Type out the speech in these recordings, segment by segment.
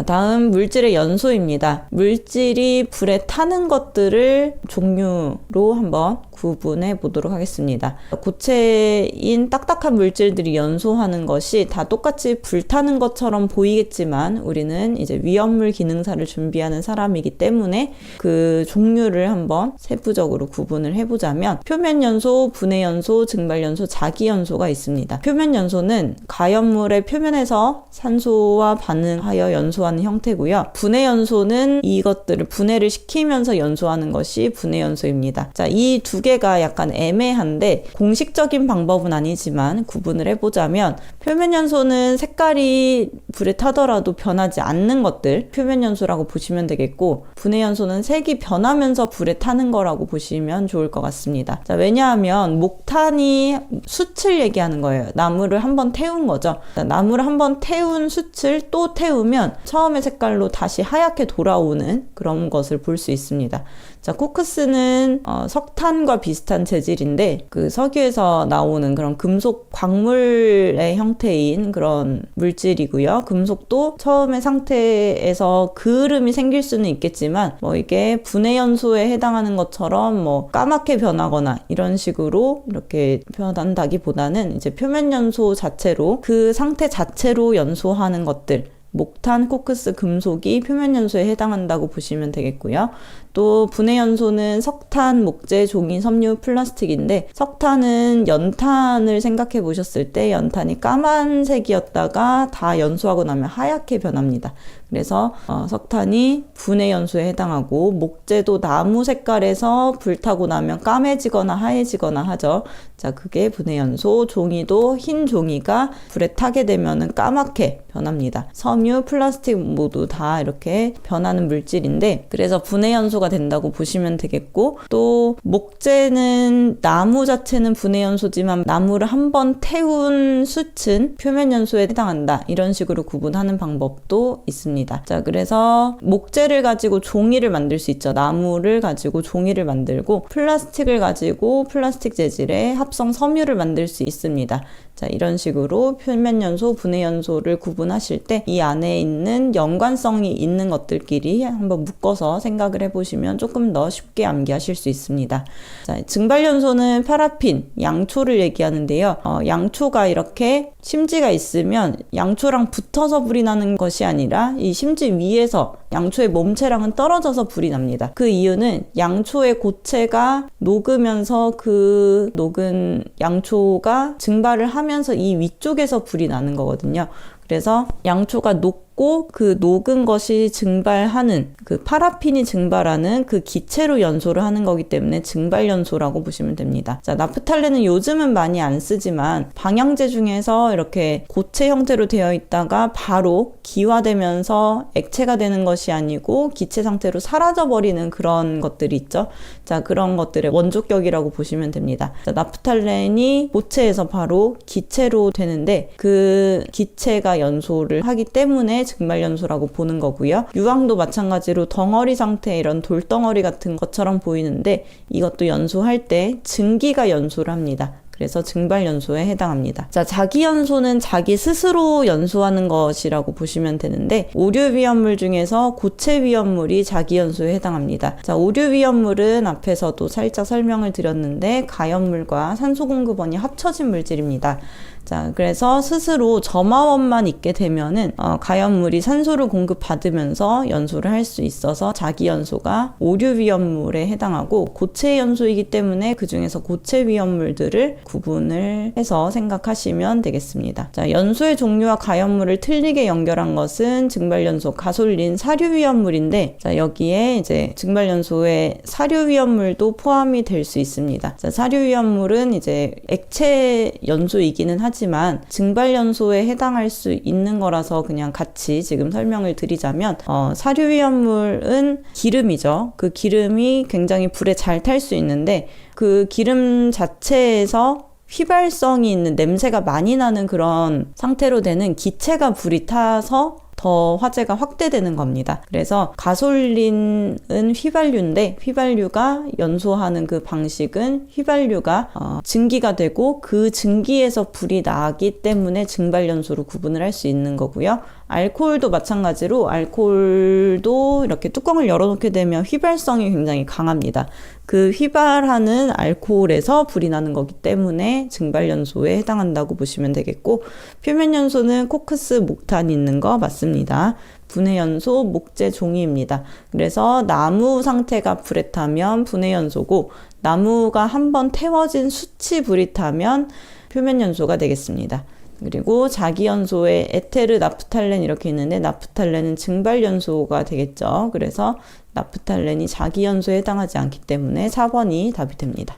자, 다음 물질의 연소입니다. 물질이 불에 타는 것들을 종류로 한번 구분해 보도록 하겠습니다. 고체인 딱딱한 물질들이 연소하는 것이 다 똑같이 불타는 것처럼 보이겠지만 우리는 이제 위험물 기능사를 준비하는 사람이기 때문에 그 종류를 한번 세부적으로 구분을 해보자면 표면 연소, 분해 연소, 증발 연소, 자기 연소가 있습니다. 표면 연소는 가연물의 표면에서 산소와 반응하여 연소하는 형태고요. 분해 연소는 이것들을 분해를 시키면서 연소하는 것이 분해 연소입니다. 자, 이 두 개가 약간 애매한데 공식적인 방법은 아니지만 구분을 해보자면 표면 연소는 색깔이 불에 타더라도 변하지 않는 것들 표면 연소라고 보시면 되겠고, 분해 연소는 색이 변하면서 불에 타는 거라고 보시면 좋을 것 같습니다. 자, 왜냐하면 목탄이 숯을 얘기하는 거예요. 나무를 한번 태운 거죠. 자, 나무를 한번 태운 숯을 또 태우면 처음의 색깔로 다시 하얗게 돌아오는 그런 것을 볼 수 있습니다. 자, 코크스는 석탄과 비슷한 재질인데 그 석유에서 나오는 그런 금속 광물의 형태인 그런 물질이고요. 금속도 처음의 상태에서 그을음이 생길 수는 있겠지만 뭐 이게 분해 연소에 해당하는 것처럼 뭐 까맣게 변하거나 이런 식으로 이렇게 변한다기보다는 이제 표면 연소 자체로 그 상태 자체로 연소하는 것들, 목탄, 코크스, 금속이 표면 연소에 해당한다고 보시면 되겠고요. 또 분해 연소는 석탄, 목재, 종이, 섬유, 플라스틱인데 석탄은 연탄을 생각해 보셨을 때 연탄이 까만색이었다가 다 연소하고 나면 하얗게 변합니다. 그래서 석탄이 분해 연소에 해당하고, 목재도 나무 색깔에서 불타고 나면 까매지거나 하얘지거나 하죠. 자, 그게 분해 연소. 종이도 흰 종이가 불에 타게 되면은 까맣게 변합니다. 섬유, 플라스틱 모두 다 이렇게 변하는 물질인데 그래서 분해 연소가 된다고 보시면 되겠고, 또 목재는 나무 자체는 분해 연소지만 나무를 한번 태운 숯은 표면 연소에 해당한다, 이런 식으로 구분하는 방법도 있습니다. 자, 그래서 목재를 가지고 종이를 만들 수 있죠. 나무를 가지고 종이를 만들고, 플라스틱을 가지고 플라스틱 재질의 합성 섬유를 만들 수 있습니다. 자, 이런 식으로 표면 연소, 분해 연소를 구분하실 때 이 안에 있는 연관성이 있는 것들끼리 한번 묶어서 생각을 해보시면 조금 더 쉽게 암기하실 수 있습니다. 자, 증발 연소는 파라핀, 양초를 얘기하는데요. 양초가 이렇게 심지가 있으면 양초랑 붙어서 불이 나는 것이 아니라 이 심지 위에서 양초의 몸체랑은 떨어져서 불이 납니다. 그 이유는 양초의 고체가 녹으면서 그 녹은 양초가 증발을 하면서 이 위쪽에서 불이 나는 거거든요. 그래서 양초가 녹고 그 녹은 것이 증발하는, 그 파라핀이 증발하는 그 기체로 연소를 하는 거기 때문에 증발 연소라고 보시면 됩니다. 자, 나프탈렌은 요즘은 많이 안 쓰지만 방향제 중에서 이렇게 고체 형태로 되어 있다가 바로 기화되면서 액체가 되는 것이 아니고 기체 상태로 사라져 버리는 그런 것들이 있죠. 자, 그런 것들의 원조격이라고 보시면 됩니다. 자, 나프탈렌이 고체에서 바로 기체로 되는데 그 기체가 연소를 하기 때문에 증발 연소라고 보는 거고요. 유황도 마찬가지로 덩어리 상태의 이런 돌덩어리 같은 것처럼 보이는데 이것도 연소할 때 증기가 연소를 합니다. 그래서 증발 연소에 해당합니다. 자, 자기 연소는 자기 스스로 연소하는 것이라고 보시면 되는데 오류 위험물 중에서 고체 위험물이 자기 연소에 해당합니다. 자, 오류 위험물은 앞에서도 살짝 설명을 드렸는데 가연물과 산소 공급원이 합쳐진 물질입니다. 자, 그래서 스스로 점화원만 있게 되면은 가연물이 산소를 공급받으면서 연소를 할 수 있어서 자기 연소가 오류 위험물에 해당하고, 고체 연소이기 때문에 그 중에서 고체 위험물들을 구분을 해서 생각하시면 되겠습니다. 자, 연소의 종류와 가연물을 틀리게 연결한 것은 증발 연소, 가솔린, 사류 위험물인데, 자, 여기에 이제 증발 연소에 사류 위험물도 포함이 될 수 있습니다. 자, 사류 위험물은 이제 액체 연소이기는 하지만 증발 연소에 해당할 수 있는 거라서 그냥 같이 지금 설명을 드리자면, 사류 위험물은 기름이죠. 그 기름이 굉장히 불에 잘 탈 수 있는데 그 기름 자체에서 휘발성이 있는, 냄새가 많이 나는 그런 상태로 되는 기체가 불이 타서 더 화재가 확대되는 겁니다. 그래서 가솔린은 휘발유인데 휘발유가 연소하는 그 방식은 휘발유가 증기가 되고 그 증기에서 불이 나기 때문에 증발 연소로 구분을 할 수 있는 거고요. 알코올도 마찬가지로 알코올도 이렇게 뚜껑을 열어놓게 되면 휘발성이 굉장히 강합니다. 그 휘발하는 알코올에서 불이 나는 거기 때문에 증발연소에 해당한다고 보시면 되겠고, 표면연소는 코크스, 목탄이 있는 거 맞습니다. 분해연소, 목재, 종이입니다. 그래서 나무 상태가 불에 타면 분해연소고, 나무가 한번 태워진 숯이 불이 타면 표면연소가 되겠습니다. 그리고 자기연소에 에테르, 나프탈렌 이렇게 있는데 나프탈렌은 증발연소가 되겠죠. 그래서 나프탈렌이 자기연소에 해당하지 않기 때문에 4번이 답이 됩니다.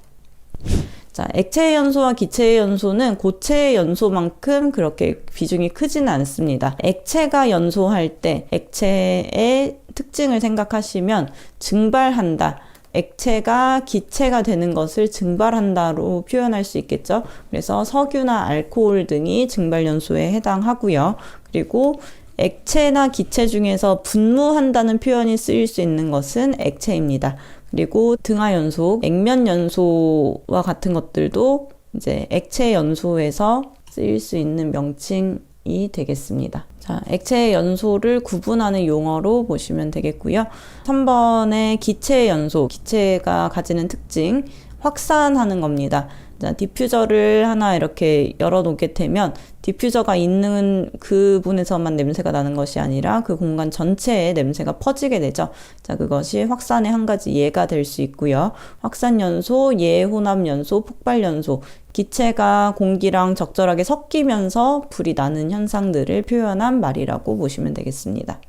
자, 액체의 연소와 기체의 연소는 고체의 연소만큼 그렇게 비중이 크지는 않습니다. 액체가 연소할 때 액체의 특징을 생각하시면 증발한다. 액체가 기체가 되는 것을 증발한다로 표현할 수 있겠죠. 그래서 석유나 알코올 등이 증발연소에 해당하고요. 그리고 액체나 기체 중에서 분무한다는 표현이 쓰일 수 있는 것은 액체입니다. 그리고 등하연소, 액면연소와 같은 것들도 이제 액체 연소에서 쓰일 수 있는 명칭이 되겠습니다. 자, 액체의 연소를 구분하는 용어로 보시면 되겠고요. 3번의 기체의 연소, 기체가 가지는 특징, 확산하는 겁니다. 자, 디퓨저를 하나 이렇게 열어놓게 되면 디퓨저가 있는 그 부분에서만 냄새가 나는 것이 아니라 그 공간 전체에 냄새가 퍼지게 되죠. 자, 그것이 확산의 한 가지 예가 될 수 있고요. 확산연소, 예혼합연소, 폭발연소, 기체가 공기랑 적절하게 섞이면서 불이 나는 현상들을 표현한 말이라고 보시면 되겠습니다.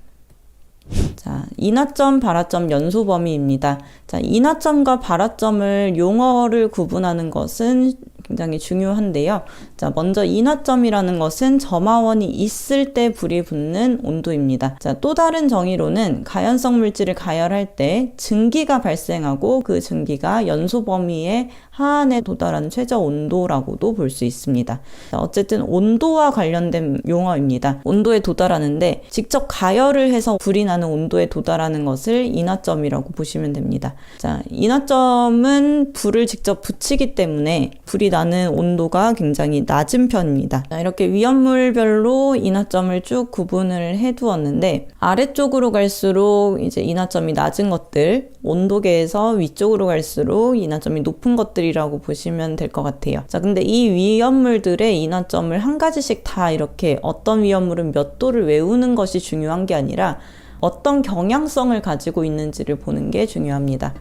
자, 인화점, 발화점 연소 범위입니다. 자, 인화점과 발화점을 용어를 구분하는 것은 굉장히 중요한데요. 자, 먼저 인화점이라는 것은 점화원이 있을 때 불이 붙는 온도입니다. 자, 또 다른 정의로는 가연성 물질을 가열할 때 증기가 발생하고 그 증기가 연소 범위의 하한에 도달하는 최저 온도라고도 볼 수 있습니다. 자, 어쨌든 온도와 관련된 용어입니다. 온도에 도달하는데 직접 가열을 해서 불이 나는 온도에 도달하는 것을 인화점이라고 보시면 됩니다. 자, 인화점은 불을 직접 붙이기 때문에 불이 나는 온도가 굉장히 낮은 편입니다. 자, 이렇게 위험물별로 인화점을 쭉 구분을 해두었는데 아래쪽으로 갈수록 이제 인화점이 낮은 것들, 온도계에서 위쪽으로 갈수록 인화점이 높은 것들이라고 보시면 될 것 같아요. 자, 근데 이 위험물들의 인화점을 한 가지씩 다 이렇게 어떤 위험물은 몇 도를 외우는 것이 중요한 게 아니라 어떤 경향성을 가지고 있는지를 보는 게 중요합니다.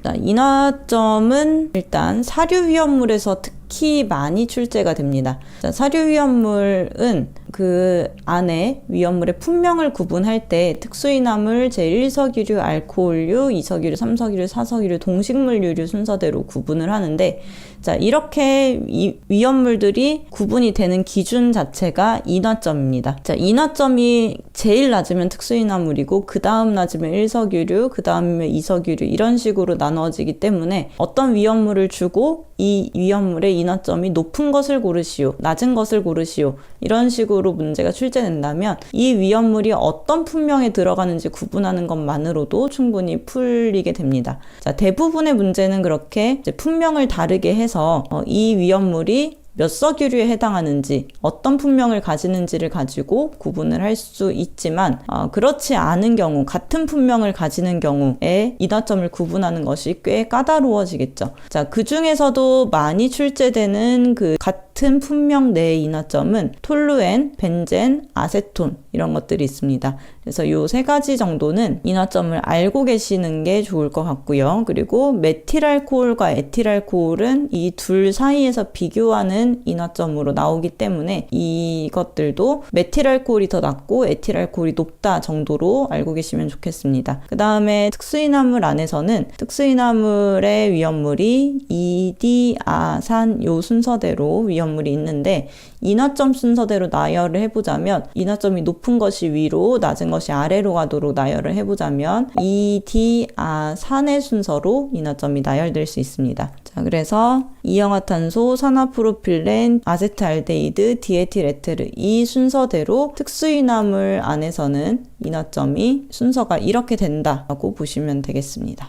자, 인화점은 일단 사류 위험물에서 특히 많이 출제가 됩니다. 자, 사류 위험물은 그 안에 위험물의 품명을 구분할 때 특수인화물, 제1석유류, 알코올류, 2석유류, 3석유류, 4석유류, 동식물유류 순서대로 구분을 하는데, 자, 이렇게 위험물들이 구분이 되는 기준 자체가 인화점입니다. 자, 인화점이 제일 낮으면 특수인화물이고 그 다음 낮으면 1석유류, 그 다음에 2석유류 이런 식으로 나눠지기 때문에 어떤 위험물을 주고 이 위험물의 인화점이 높은 것을 고르시오, 낮은 것을 고르시오 이런 식으로 문제가 출제된다면 이 위험물이 어떤 품명에 들어가는지 구분하는 것만으로도 충분히 풀리게 됩니다. 자, 대부분의 문제는 그렇게 이제 품명을 다르게 해서 이 위험물이 몇 석유류에 해당하는지 어떤 품명을 가지는지를 가지고 구분을 할 수 있지만 그렇지 않은 경우, 같은 품명을 가지는 경우에 인화점을 구분하는 것이 꽤 까다로워지겠죠. 자, 그 중에서도 많이 출제되는 그 같은 품명 내의 인화점은 톨루엔, 벤젠, 아세톤 이런 것들이 있습니다. 그래서 요 세 가지 정도는 인화점을 알고 계시는 게 좋을 것 같고요. 그리고 메틸알코올과 에틸알코올은 이 둘 사이에서 비교하는 인화점으로 나오기 때문에 이것들도 메틸알코올이 더 낮고 에틸알코올이 높다 정도로 알고 계시면 좋겠습니다. 그 다음에 특수인화물 안에서는 특수인화물의 위험물이 이디아산 요 순서대로 위험물이 있는데 인화점 순서대로 나열을 해보자면 인화점이 높은 것이 위로, 낮은 것이 아래로 가도록 나열을 해보자면 이디아산의 순서로 인화점이 나열될 수 있습니다. 자, 그래서 이氧화탄소, 산화프로필렌, 아세트알데히드, 디에틸에테르 이 순서대로 특수인화물 안에서는 인화점이 순서가 이렇게 된다고 보시면 되겠습니다.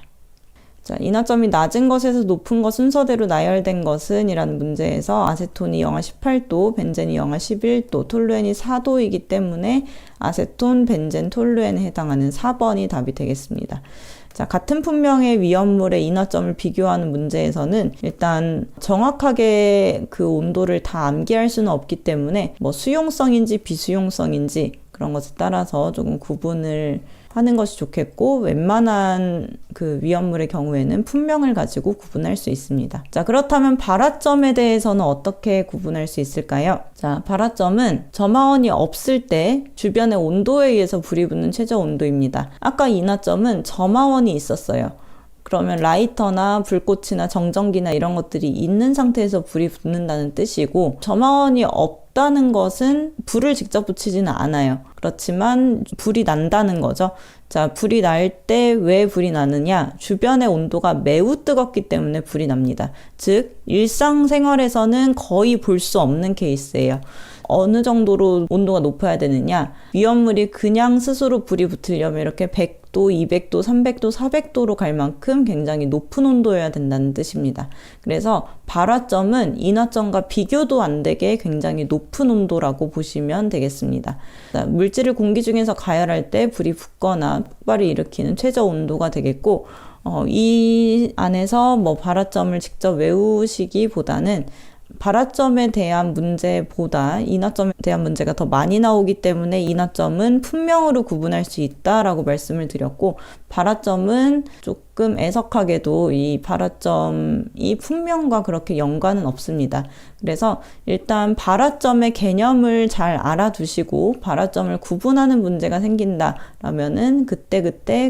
자, 인화점이 낮은 것에서 높은 것 순서대로 나열된 것은 이라는 문제에서 아세톤이 영하 18도, 벤젠이 영하 11도, 톨루엔이 4도이기 때문에 아세톤, 벤젠, 톨루엔에 해당하는 4번이 답이 되겠습니다. 자, 같은 품명의 위험물의 인화점을 비교하는 문제에서는 일단 정확하게 그 온도를 다 암기할 수는 없기 때문에 뭐 수용성인지 비수용성인지 그런 것에 따라서 조금 구분을 하는 것이 좋겠고, 웬만한 그 위험물의 경우에는 품명을 가지고 구분할 수 있습니다. 자, 그렇다면 발화점에 대해서는 어떻게 구분할 수 있을까요? 자, 발화점은 점화원이 없을 때 주변의 온도에 의해서 불이 붙는 최저 온도입니다. 아까 인화점은 점화원이 있었어요. 그러면 라이터나 불꽃이나 정전기나 이런 것들이 있는 상태에서 불이 붙는다는 뜻이고, 점화원이 없다는 것은 불을 직접 붙이지는 않아요. 그렇지만 불이 난다는 거죠. 자, 불이 날 때 왜 불이 나느냐? 주변의 온도가 매우 뜨겁기 때문에 불이 납니다. 즉, 일상생활에서는 거의 볼 수 없는 케이스예요. 어느 정도로 온도가 높아야 되느냐? 위험물이 그냥 스스로 불이 붙으려면 이렇게 100도, 200도, 300도, 400도로 갈 만큼 굉장히 높은 온도여야 된다는 뜻입니다. 그래서 발화점은 인화점과 비교도 안 되게 굉장히 높은 온도라고 보시면 되겠습니다. 자, 물질을 공기 중에서 가열할 때 불이 붙거나 폭발을 일으키는 최저 온도가 되겠고, 이 안에서 뭐 발화점을 직접 외우시기보다는 발화점에 대한 문제보다 인화점에 대한 문제가 더 많이 나오기 때문에 인화점은 품명으로 구분할 수 있다라고 말씀을 드렸고, 발화점은 조금 애석하게도 이 발화점이 품명과 그렇게 연관은 없습니다. 그래서 일단 발화점의 개념을 잘 알아두시고 발화점을 구분하는 문제가 생긴다라면은 그때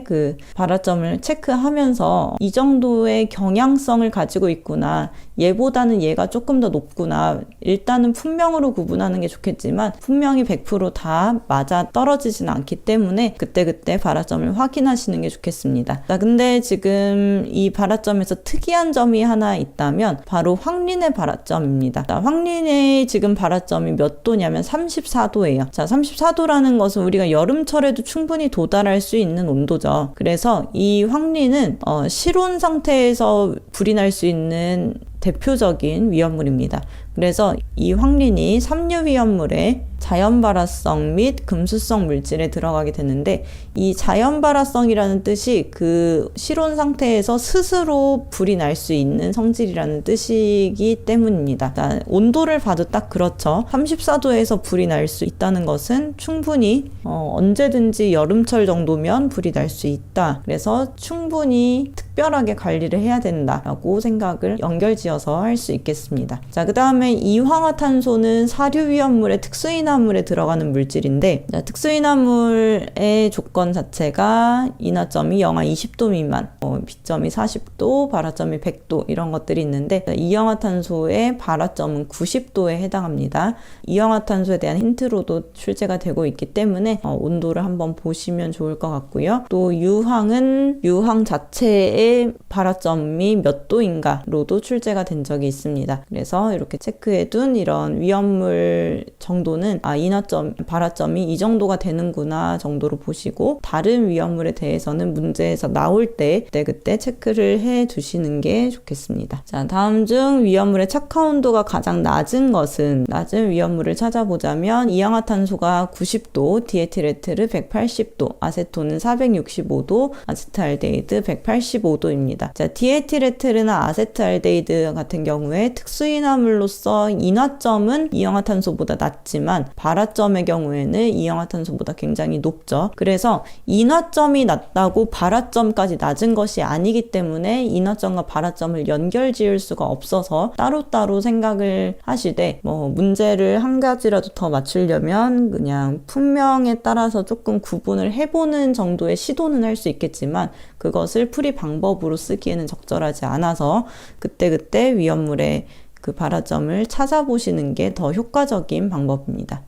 그 발화점을 체크하면서 이 정도의 경향성을 가지고 있구나, 얘보다는 얘가 조금 더 높구나, 일단은 품명으로 구분하는 게 좋겠지만 품명이 100% 맞아 떨어지진 않기 때문에 그때 발화점을 확인하시는 게 좋겠습니다. 자, 근데 지금 이 발화점에서 특이한 점이 하나 있다면 바로 황린의 발화점입니다. 자, 황린의 지금 발화점이 몇 도냐면 34도예요. 자, 34도라는 것은 우리가 여름철에도 충분히 도달할 수 있는 온도죠. 그래서 이 황린은 실온 상태에서 불이 날 수 있는 대표적인 위험물입니다. 그래서 이 황린이 삼류 위험물의 자연발화성 및 금수성 물질에 들어가게 되는데, 이 자연발화성이라는 뜻이 그 실온 상태에서 스스로 불이 날 수 있는 성질이라는 뜻이기 때문입니다. 자, 온도를 봐도 딱 그렇죠. 34도에서 불이 날 수 있다는 것은 충분히 언제든지 여름철 정도면 불이 날 수 있다. 그래서 충분히 특별하게 관리를 해야 된다라고 생각을 연결지어서 할 수 있겠습니다. 자, 그 다음에 이황화탄소는 사류 위험물의 특수인화물에 들어가는 물질인데, 자, 특수인화물의 조건 자체가 인화점이 영하 20도 미만, B점이 40도, 발화점이 100도 이런 것들이 있는데, 이황화탄소의 발화점은 90도에 해당합니다. 이황화탄소에 대한 힌트로도 출제가 되고 있기 때문에 온도를 한번 보시면 좋을 것 같고요. 또 유황은 유황 자체의 발화점이 몇 도인가로도 출제가 된 적이 있습니다. 그래서 이렇게 체크해둔 이런 위험물 정도는 인화점, 발화점이 이 정도가 되는구나 정도로 보시고, 다른 위험물에 대해서는 문제에서 나올 때 그때 체크를 해 두시는 게 좋겠습니다. 자, 다음 중 위험물의 착화 온도가 가장 낮은 것은? 낮은 위험물을 찾아보자면 이황화탄소가 90도, 디에틸에틸은 180도, 아세톤은 465도, 아세트알데히드 185도입니다. 자, 디에틸에틸이나 아세트알데히드 같은 경우에 특수인화물로서 인화점은 이황화탄소보다 낮지만 발화점의 경우에는 이황화탄소보다 굉장히 높죠. 그래서 인화점이 낮다고 발화점까지 낮은 것이 아니기 때문에 인화점과 발화점을 연결 지을 수가 없어서 따로따로 생각을 하시되, 문제를 한 가지라도 더 맞추려면 그냥 품명에 따라서 조금 구분을 해보는 정도의 시도는 할 수 있겠지만 그것을 풀이 방법으로 쓰기에는 적절하지 않아서 그때 위험물의 그 발화점을 찾아보시는 게 더 효과적인 방법입니다.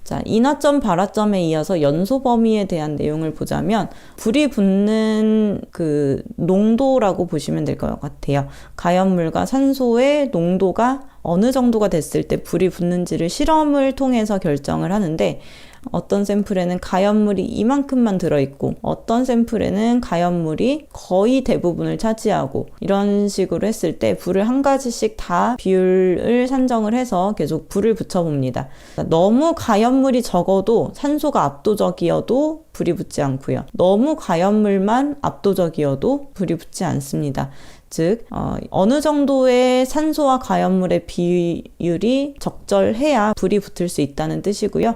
자, 인화점, 발화점에 이어서 연소 범위에 대한 내용을 보자면 불이 붙는 그 농도라고 보시면 될 것 같아요. 가연물과 산소의 농도가 어느 정도가 됐을 때 불이 붙는지를 실험을 통해서 결정을 하는데, 어떤 샘플에는 가연물이 이만큼만 들어있고 어떤 샘플에는 가연물이 거의 대부분을 차지하고, 이런 식으로 했을 때 불을 한 가지씩 다 비율을 산정을 해서 계속 불을 붙여봅니다. 너무 가연물이 적어도 산소가 압도적이어도 불이 붙지 않고요. 너무 가연물만 압도적이어도 불이 붙지 않습니다. 즉 어느 정도의 산소와 가연물의 비율이 적절해야 불이 붙을 수 있다는 뜻이고요.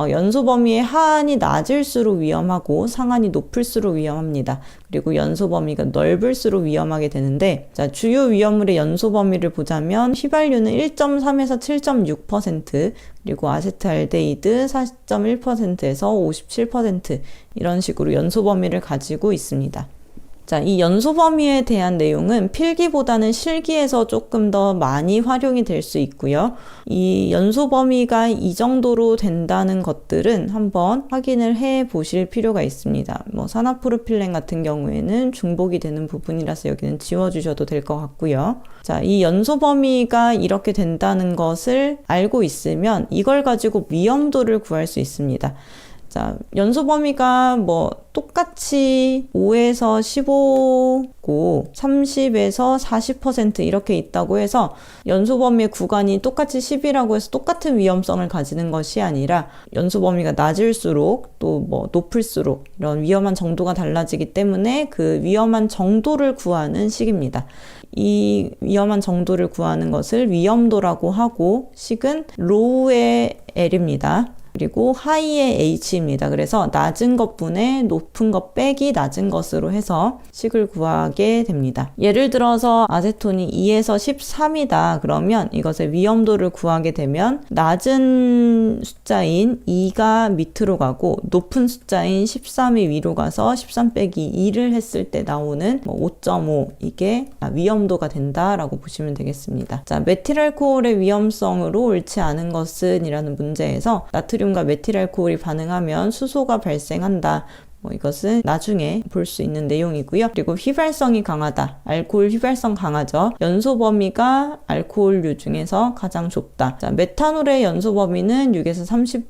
연소 범위의 하한이 낮을수록 위험하고 상한이 높을수록 위험합니다. 그리고 연소 범위가 넓을수록 위험하게 되는데, 자, 주요 위험물의 연소 범위를 보자면 휘발유는 1.3에서 7.6%, 그리고 아세트알데히드 4.1%에서 57% 이런 식으로 연소 범위를 가지고 있습니다. 자, 이 연소 범위에 대한 내용은 필기보다는 실기에서 조금 더 많이 활용이 될 수 있고요. 이 연소 범위가 이 정도로 된다는 것들은 한번 확인을 해 보실 필요가 있습니다. 산화프로필렌 같은 경우에는 중복이 되는 부분이라서 여기는 지워주셔도 될 것 같고요. 자, 이 연소 범위가 이렇게 된다는 것을 알고 있으면 이걸 가지고 위험도를 구할 수 있습니다. 자, 연소 범위가 똑같이 5에서 15고 30에서 40% 이렇게 있다고 해서 연소 범위의 구간이 똑같이 10이라고 해서 똑같은 위험성을 가지는 것이 아니라, 연소 범위가 낮을수록 또 높을수록 이런 위험한 정도가 달라지기 때문에 그 위험한 정도를 구하는 식입니다. 이 위험한 정도를 구하는 것을 위험도라고 하고, 식은 로우의 L입니다. 그리고 하이의 H입니다. 그래서 낮은 것분의 높은 것 빼기 낮은 것으로 해서 식을 구하게 됩니다. 예를 들어서 아세톤이 2에서 13이다. 그러면 이것의 위험도를 구하게 되면 낮은 숫자인 2가 밑으로 가고 높은 숫자인 13이 위로 가서 13 빼기 2를 했을 때 나오는 5.5, 이게 위험도가 된다라고 보시면 되겠습니다. 자, 메틸알코올의 위험성으로 옳지 않은 것은 이라는 문제에서 나트륨과 메틸알코올이 반응하면 수소가 발생한다. 이것은 나중에 볼 수 있는 내용이고요. 그리고 휘발성이 강하다. 알코올 휘발성 강하죠. 연소 범위가 알코올류 중에서 가장 좁다. 자, 메탄올의 연소 범위는 6에서 30%,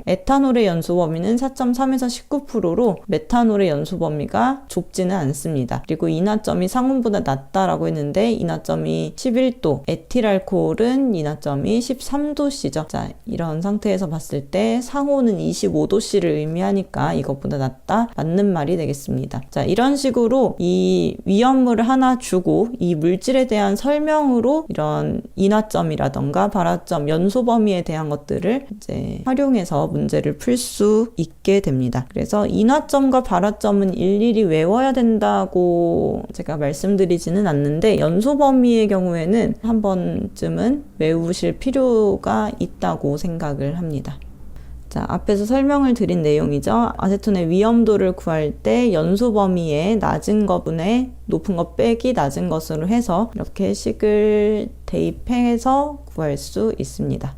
에탄올의 연소 범위는 4.3에서 19%로 메탄올의 연소 범위가 좁지는 않습니다. 그리고 인하점이 상온보다 낮다라고 했는데 인하점이 11도, 에틸알코올은 인하점이 13도씨죠. 자, 이런 상태에서 봤을 때 상온은 25도씨를 의미하니까 이것보다 낮다, 맞는 말이 되겠습니다. 자, 이런 식으로 이 위험물을 하나 주고 이 물질에 대한 설명으로 이런 인하점이라던가 발화점, 연소 범위에 대한 것들을 이제 활용해서 문제를 풀 수 있게 됩니다. 그래서 인하점과 발화점은 일일이 외워야 된다고 제가 말씀드리지는 않는데, 연소 범위의 경우에는 한 번쯤은 외우실 필요가 있다고 생각을 합니다. 자, 앞에서 설명을 드린 내용이죠. 아세톤의 위험도를 구할 때 연소 범위의 낮은 것분의 높은 것 빼기 낮은 것으로 해서 이렇게 식을 대입해서 구할 수 있습니다.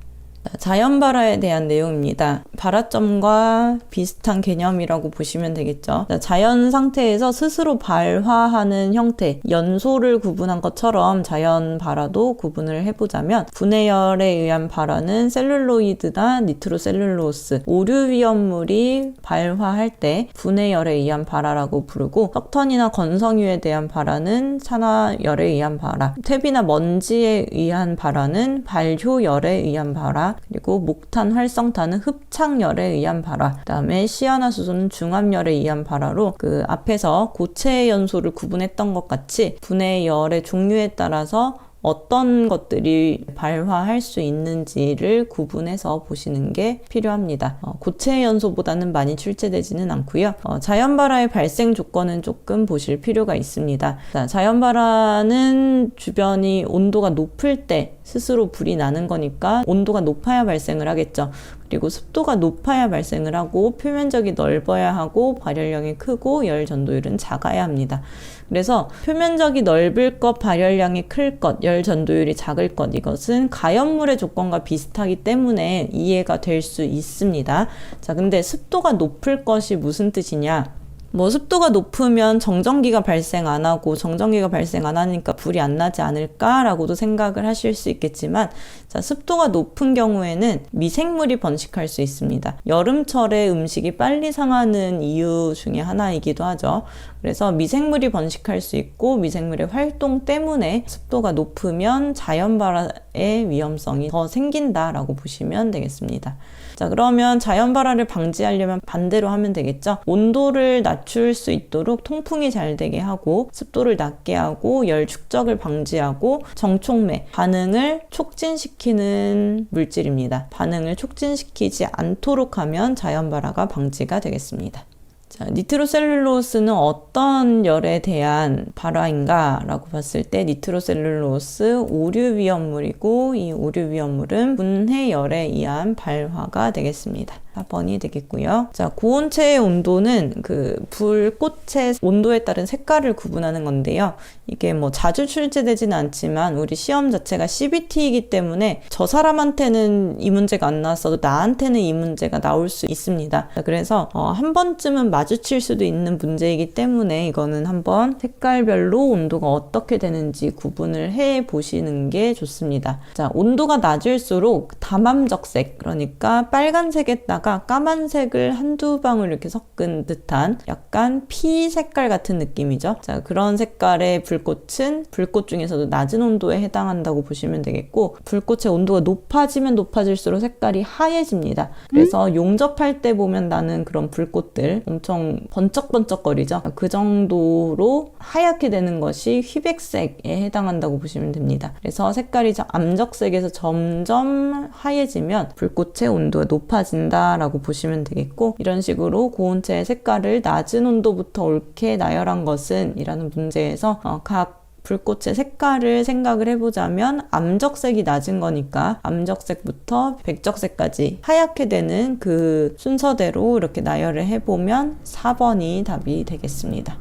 자연 발화에 대한 내용입니다. 발화점과 비슷한 개념이라고 보시면 되겠죠. 자연 상태에서 스스로 발화하는 형태, 연소를 구분한 것처럼 자연 발화도 구분을 해보자면, 분해열에 의한 발화는 셀룰로이드나 니트로셀룰로스, 오류 위험물이 발화할 때 분해열에 의한 발화라고 부르고, 석탄이나 건성유에 대한 발화는 산화열에 의한 발화, 퇴비나 먼지에 의한 발화는 발효열에 의한 발화, 그리고 목탄, 활성탄은 흡착열에 의한 발화, 그 다음에 시아나수소는 중압열에 의한 발화로, 그 앞에서 고체 연소를 구분했던 것 같이 분해열의 종류에 따라서 어떤 것들이 발화할 수 있는지를 구분해서 보시는 게 필요합니다. 고체 연소보다는 많이 출제되지는 않고요. 자연 발화의 발생 조건은 조금 보실 필요가 있습니다. 자, 자연 발화는 주변이 온도가 높을 때 스스로 불이 나는 거니까 온도가 높아야 발생을 하겠죠. 그리고 습도가 높아야 발생을 하고, 표면적이 넓어야 하고, 발열량이 크고, 열 전도율은 작아야 합니다. 그래서 표면적이 넓을 것, 발열량이 클 것, 열 전도율이 작을 것, 이것은 가연물의 조건과 비슷하기 때문에 이해가 될 수 있습니다. 자, 근데 습도가 높을 것이 무슨 뜻이냐? 뭐 습도가 높으면 정전기가 발생 안 하고 정전기가 발생 안 하니까 불이 안 나지 않을까라고도 생각을 하실 수 있겠지만, 자, 습도가 높은 경우에는 미생물이 번식할 수 있습니다. 여름철에 음식이 빨리 상하는 이유 중에 하나이기도 하죠. 그래서 미생물이 번식할 수 있고 미생물의 활동 때문에 습도가 높으면 자연발화의 위험성이 더 생긴다라고 보시면 되겠습니다. 자, 그러면 자연발화를 방지하려면 반대로 하면 되겠죠. 온도를 낮출 수 있도록 통풍이 잘 되게 하고 습도를 낮게 하고 열 축적을 방지하고 정촉매, 반응을 촉진시키는 물질입니다. 반응을 촉진시키지 않도록 하면 자연발화가 방지가 되겠습니다. 자, 니트로셀룰로스는 어떤 열에 대한 발화인가 라고 봤을 때 니트로셀룰로스 오류위험물이고, 이 오류위험물은 분해열에 의한 발화가 되겠습니다. 4번이 되겠고요. 자, 고온체의 온도는 그 불꽃의 온도에 따른 색깔을 구분하는 건데요. 이게 뭐 자주 출제되지는 않지만 우리 시험 자체가 CBT이기 때문에 저 사람한테는 이 문제가 안 나왔어도 나한테는 이 문제가 나올 수 있습니다. 자, 그래서 한 번쯤은 마주칠 수도 있는 문제이기 때문에 이거는 한번 색깔별로 온도가 어떻게 되는지 구분을 해 보시는 게 좋습니다. 자, 온도가 낮을수록 다맘적색, 그러니까 빨간색에다가 까만색을 한두 방울 이렇게 섞은 듯한 약간 피 색깔 같은 느낌이죠. 자, 그런 색깔의 불꽃은 불꽃 중에서도 낮은 온도에 해당한다고 보시면 되겠고, 불꽃의 온도가 높아지면 높아질수록 색깔이 하얘집니다. 그래서 용접할 때 보면 나는 그런 불꽃들 엄청 번쩍번쩍거리죠. 그 정도로 하얗게 되는 것이 휘백색에 해당한다고 보시면 됩니다. 그래서 색깔이 암적색에서 점점 하얘지면 불꽃의 온도가 높아진다 라고 보시면 되겠고, 이런 식으로 고온체의 색깔을 낮은 온도부터 옳게 나열한 것은 이라는 문제에서 각 불꽃의 색깔을 생각을 해보자면 암적색이 낮은 거니까 암적색부터 백적색까지 하얗게 되는 그 순서대로 이렇게 나열을 해보면 4번이 답이 되겠습니다.